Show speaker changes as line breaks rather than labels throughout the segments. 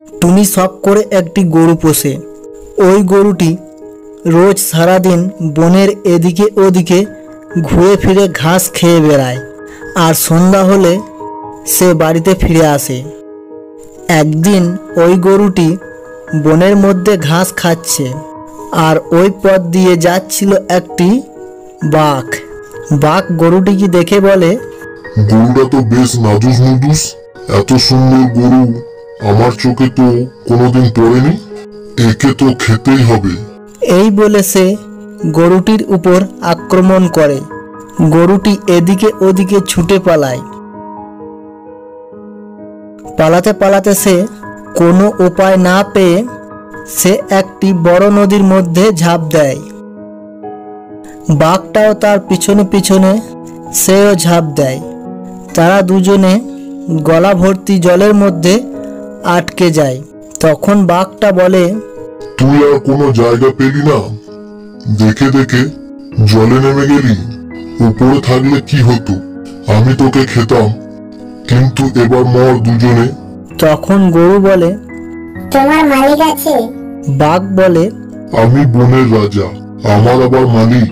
টুনি শখ করে একটি গরু পোষে। ওই গরুটি রোজ সারাদিন বনের এদিকে ওদিকে ঘুরে ফিরে ঘাস খেয়ে বেড়ায়, আর সন্ধ্যা হলে সে বাড়িতে ফিরে আসে। একদিন ওই গরুটি বনের মধ্যে ঘাস খাচ্ছে, আর ওই পথ দিয়ে যাচ্ছিল একটি বাঘ। বাঘ গরুটিকে দেখে বলে,
গরুটা তো বেশ নাজুস নুদুস, এত সুন্দর গরু আমার চোখে তো কোনোদিন পড়েনি, একে তো খেতেই হবে।
এই বলে সে গরুটির উপর আক্রমণ করে। গরুটি এদিকে ওদিকে ছুটে পালায়। পালাতে পালাতে সে কোনো উপায় না পেয়ে সে একটি বড় নদীর মধ্যে ঝাঁপ দেয়। বাঘটাও তার পিছনে পিছনে সেও ঝাঁপ দেয়। তারা দুজনে গলা ভর্তি জলের মধ্যে আটকে যায়। তখন বাঘটা বলে,
তুই আর কোনো জায়গা পেলি না, দেখে দেখে জলে নেমে গেলি। উপরে থাকলে কি হতো, আমি তোকে খেতাম, কিন্তু এবার মর দুজনে।
তখন গরু বলে,
তোমার মালিক আছে?
বাঘ বলে,
আমি বনের রাজা, আমার আবার মালিক।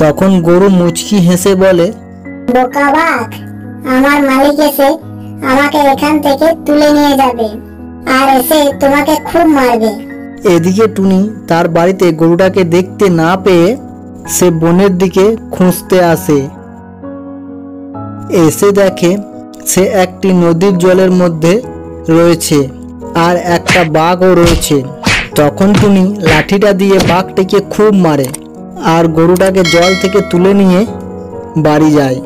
তখন গরু মুচকি হেসে বলে,
বোকা বাঘ, আমার মালিক এসে আমাকে এখান থেকে তুলে নিয়ে যাবে, আর এসে তোমাকে খুব মারবে।
এদিকে টুনি তার বাড়িতে গরুটাকে দেখতে না পেয়ে সে বনের দিকে খুঁজতে আসে। এসে দেখে সে একটি নদীর জলের মধ্যে রয়েছে, আর একটা বাঘও রয়েছে। তখন টুনি লাঠিটা দিয়ে বাঘটিকে খুব মারে, আর গরুটাকে জল থেকে তুলে নিয়ে বাড়ি যায়।